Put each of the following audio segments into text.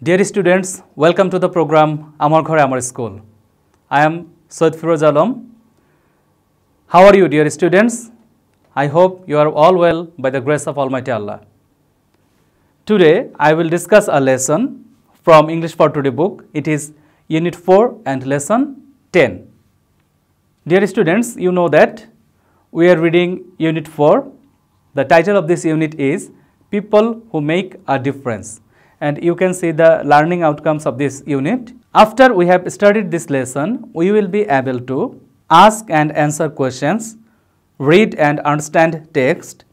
Dear students, welcome to the program Amar Ghore Amar School. I am Said Firoz Alam. How are you, dear students? I hope you are all well by the grace of Almighty Allah. Today, I will discuss a lesson from English for Today book. It is Unit 4 and Lesson 10. Dear students, you know that we are reading Unit 4. The title of this unit is People Who Make a Difference. And you can see the learning outcomes of this unit. After we have studied this lesson, we will be able to ask and answer questions, read and understand text,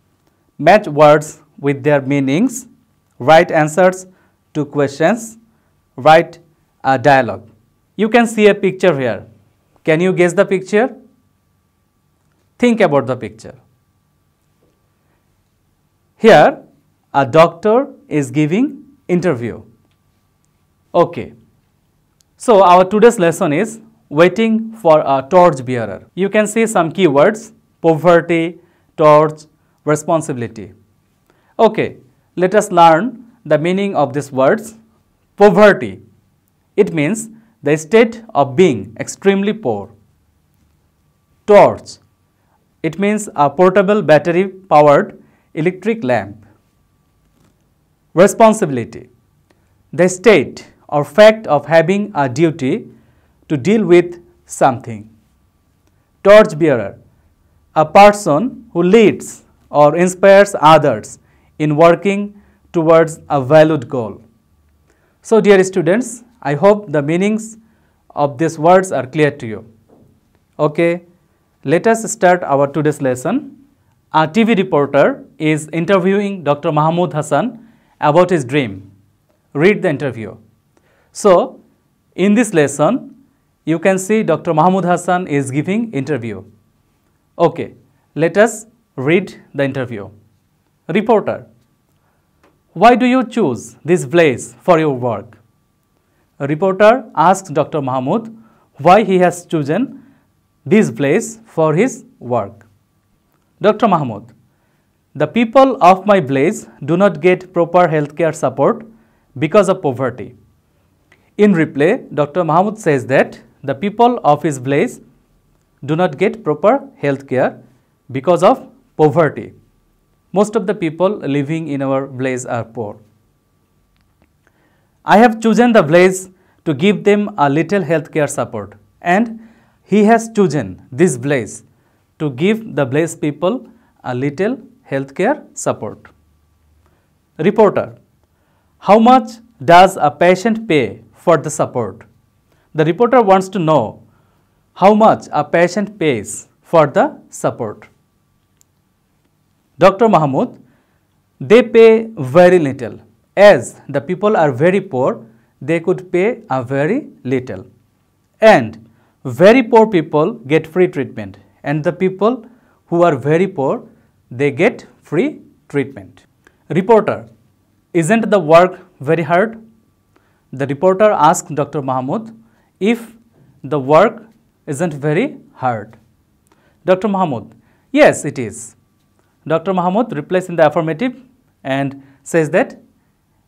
match words with their meanings, write answers to questions, write a dialogue. You can see a picture here. Can you guess the picture? Think about the picture. Here, a doctor is giving interview. Okay. So, our today's lesson is waiting for a torch bearer. You can see some keywords: poverty, torch, responsibility. Okay. Let us learn the meaning of these words. Poverty. It means the state of being extremely poor. Torch. It means a portable battery powered electric lamp. Responsibility, the state or fact of having a duty to deal with something. Torchbearer, a person who leads or inspires others in working towards a valued goal. So, dear students, I hope the meanings of these words are clear to you. Okay, let us start our today's lesson. A TV reporter is interviewing Dr. Mahmood Hassan about his dream. Read the interview. So, in this lesson, you can see Dr. Mahmood Hassan is giving interview. Okay, let us read the interview. Reporter: why do you choose this place for your work? A reporter asks Dr. Mahmood why he has chosen this place for his work. Dr. Mahmood: the people of my village do not get proper healthcare support because of poverty. In reply, Dr. Mahmood says that the people of his village do not get proper healthcare because of poverty. Most of the people living in our village are poor. I have chosen the village to give them a little healthcare support, and he has chosen this village to give the village people a little healthcare support. Reporter: how much does a patient pay for the support? The reporter wants to know how much a patient pays for the support. Dr. Mahmood: they pay very little. As the people are very poor, they could pay a very little. And very poor people get free treatment, and the people who are very poor, they get free treatment. Reporter: isn't the work very hard? The reporter asked Dr. Mahmood if the work isn't very hard. Dr. Mahmood: yes, it is. Dr. Mahmood replies in the affirmative and says that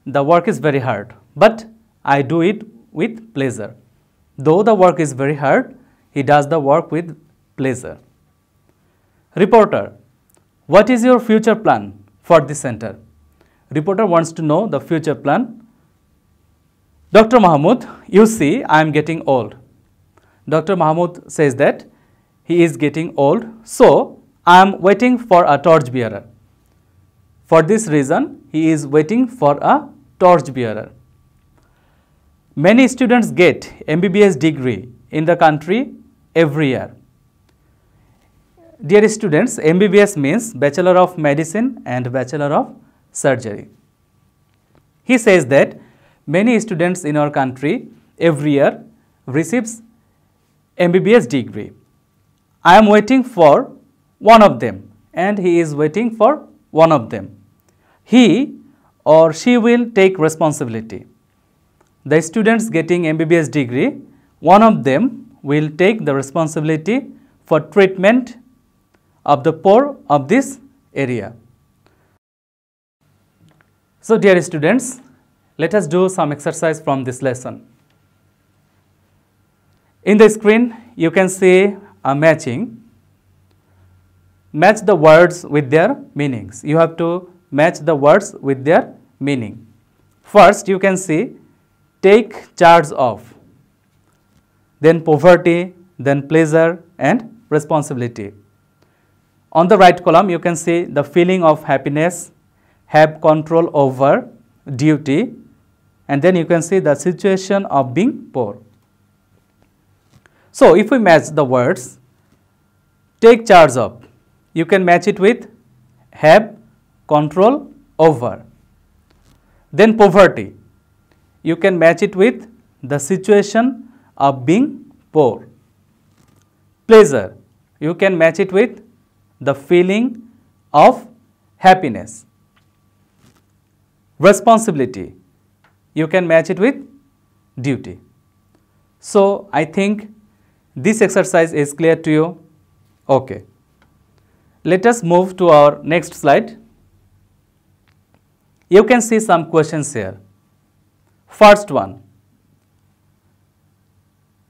the work is very hard, but I do it with pleasure. Though the work is very hard, he does the work with pleasure. Reporter: what is your future plan for this center? Reporter wants to know the future plan. Dr. Mahmood: you see, I am getting old. Dr. Mahmood says that he is getting old, so I am waiting for a torch bearer. For this reason, he is waiting for a torch bearer. Many students get MBBS degree in the country every year. Dear students, MBBS means Bachelor of Medicine and Bachelor of Surgery. He says that many students in our country every year receives MBBS degree. I am waiting for one of them, and he is waiting for one of them. He or she will take responsibility. The students getting MBBS degree, one of them will take the responsibility for treatment of the poor of this area. So, dear students, Let us do some exercise from this lesson. In the screen, you can see a matching. Match the words with their meanings. You have to match the words with their meaning. First, you can see take charge of, then poverty, then pleasure and responsibility. On the right column, you can see the feeling of happiness, have control over, duty, and then you can see the situation of being poor. So, if we match the words, take charge of, you can match it with have control over. Then poverty, you can match it with the situation of being poor. Pleasure, you can match it with the feeling of happiness. Responsibility, you can match it with duty. So, I think this exercise is clear to you. Okay. Let us move to our next slide. You can see some questions here. First one,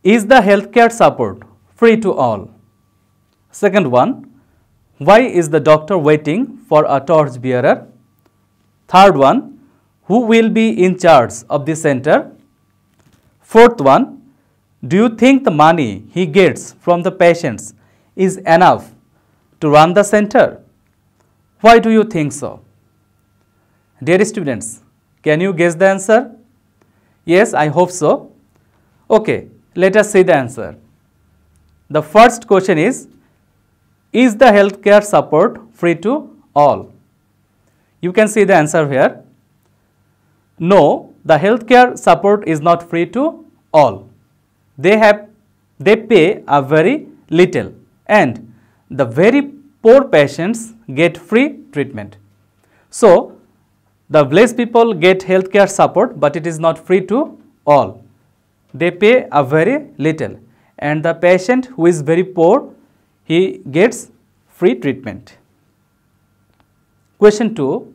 is the healthcare support free to all? Second one, why is the doctor waiting for a torch bearer? Third one, who will be in charge of the center? Fourth one, do you think the money he gets from the patients is enough to run the center? Why do you think so? Dear students, can you guess the answer? Yes, I hope so. Okay, let us see the answer. The first question is the healthcare support free to all? You can see the answer here. No, the healthcare support is not free to all. They pay a very little, and the very poor patients get free treatment. So, the village people get healthcare support, but it is not free to all. They pay a very little, and the patient who is very poor, he gets free treatment. Question 2.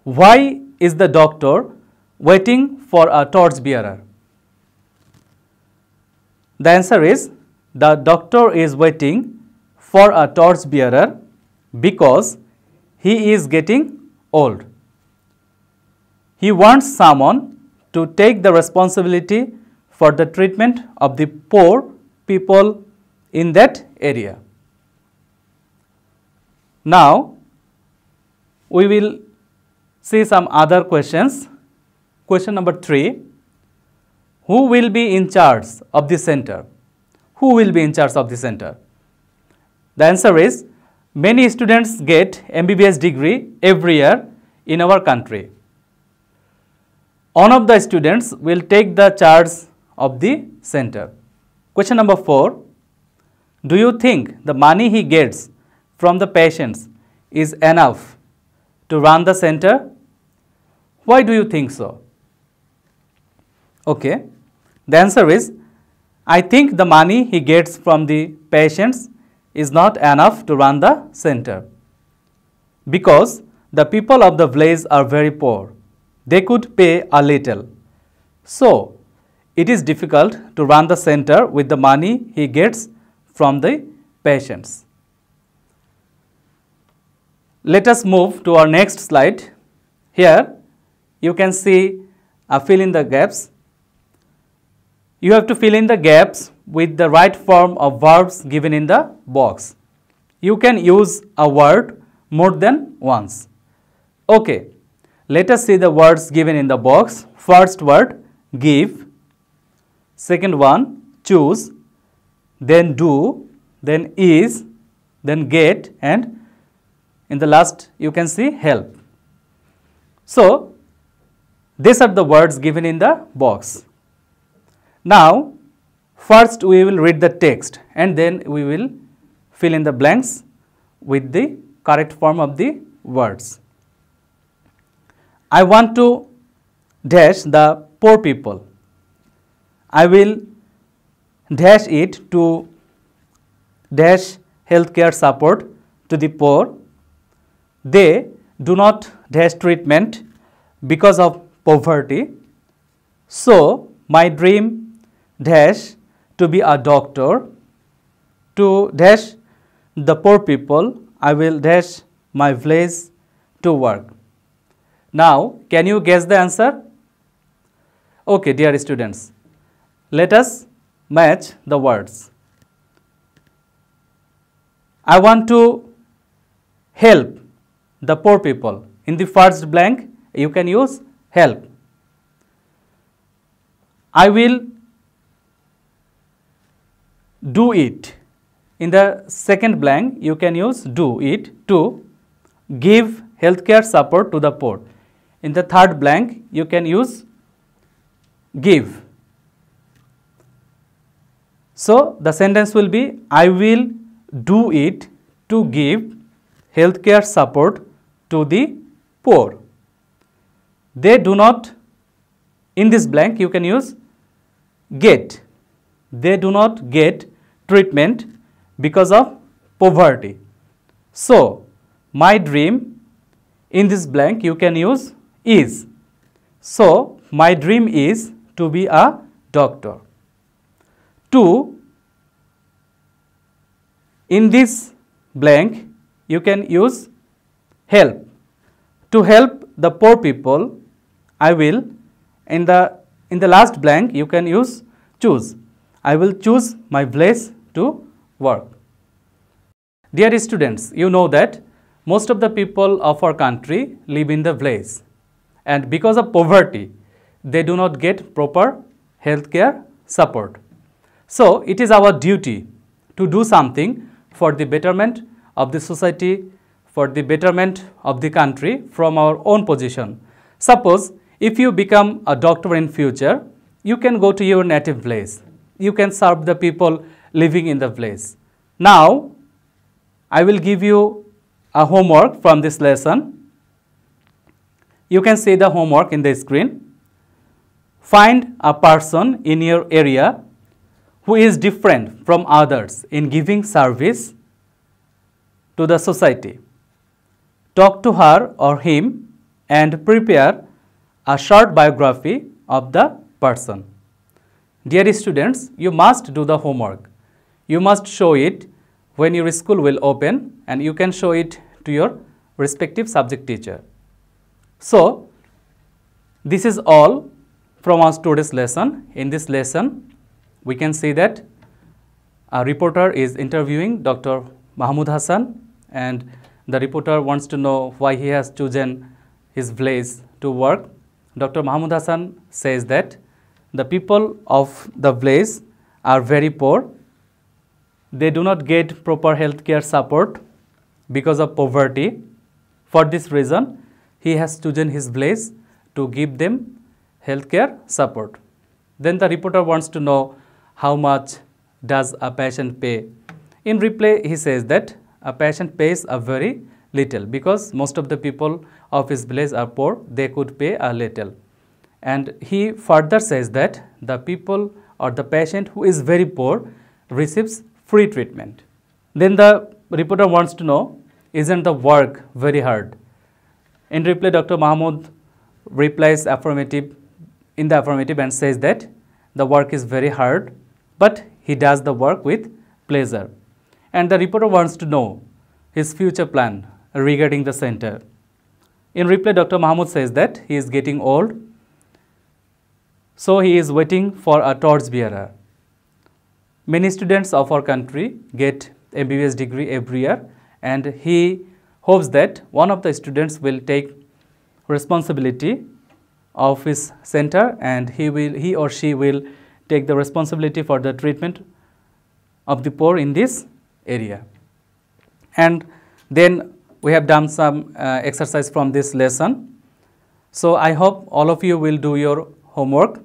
Why is the doctor waiting for a torch bearer? The answer is the doctor is waiting for a torch bearer because he is getting old. He wants someone to take the responsibility for the treatment of the poor people in that area. Now, we will see some other questions. Question number 3. Who will be in charge of the center? Who will be in charge of the center? The answer is many students get MBBS degree every year in our country. One of the students will take the charge of the center. Question number 4. Do you think the money he gets from the patients is enough to run the center? Why do you think so? Okay. The answer is, I think the money he gets from the patients is not enough to run the center because the people of the village are very poor. They could pay a little. So, it is difficult to run the center with the money he gets from the patients. Let us move to our next slide. Here, you can see fill in the gaps. You have to fill in the gaps with the right form of verbs given in the box. You can use a word more than once. Okay, let us see the words given in the box. First word, give. Second one, choose. Then do. Then is. Then get. And in the last, you can see help. So, these are the words given in the box. Now, first we will read the text and then we will fill in the blanks with the correct form of the words. I want to dash the poor people. I will dash it to dash healthcare support to the poor. They do not dash treatment because of poverty. So my dream dash to be a doctor. To dash the poor people, I will dash my village to work. Now, can you guess the answer? Okay, dear students, let us match the words. I want to help the poor people. In the first blank, you can use help. I will do it. In the second blank, you can use do it, to give healthcare support to the poor. In the third blank, you can use give. So the sentence will be, I will do it to give healthcare support to the poor. They do not, in this blank you can use get. They do not get treatment because of poverty. So my dream, in this blank you can use is. So my dream is to be a doctor. To, in this blank you can use help. To help the poor people, I will, in the last blank you can use choose. I will choose my village to work. Dear students, you know that most of the people of our country live in the village, and because of poverty they do not get proper healthcare support. So it is our duty to do something for the betterment of the society, for the betterment of the country from our own position. Suppose if you become a doctor in future, you can go to your native village. You can serve the people living in the village. Now I will give you a homework from this lesson. You can see the homework in the screen. Find a person in your area who is different from others in giving service to the society. Talk to her or him and prepare a short biography of the person. Dear students, you must do the homework. You must show it when your school will open, and you can show it to your respective subject teacher. So this is all from our today's lesson. In this lesson, we can see that a reporter is interviewing Dr. Mahmood Hassan, and the reporter wants to know why he has chosen his village to work. Dr. Mahmood Hassan says that the people of the village are very poor. They do not get proper healthcare support because of poverty. For this reason, he has chosen his village to give them healthcare support. Then the reporter wants to know how much does a patient pay. In reply, he says that a patient pays a very little, because most of the people of his village are poor, they could pay a little. And he further says that the people or the patient who is very poor receives free treatment. Then the reporter wants to know, isn't the work very hard? In reply, Dr. Mahmood replies affirmative, in the affirmative, and says that the work is very hard, but he does the work with pleasure. And the reporter wants to know his future plan regarding the center. In reply, Dr. Mahmood says that he is getting old, so he is waiting for a torchbearer. Many students of our country get MBBS degree every year, and he hopes that one of the students will take responsibility of his center, and he or she will take the responsibility for the treatment of the poor in this area. And then we have done some exercise from this lesson. So I hope all of you will do your homework.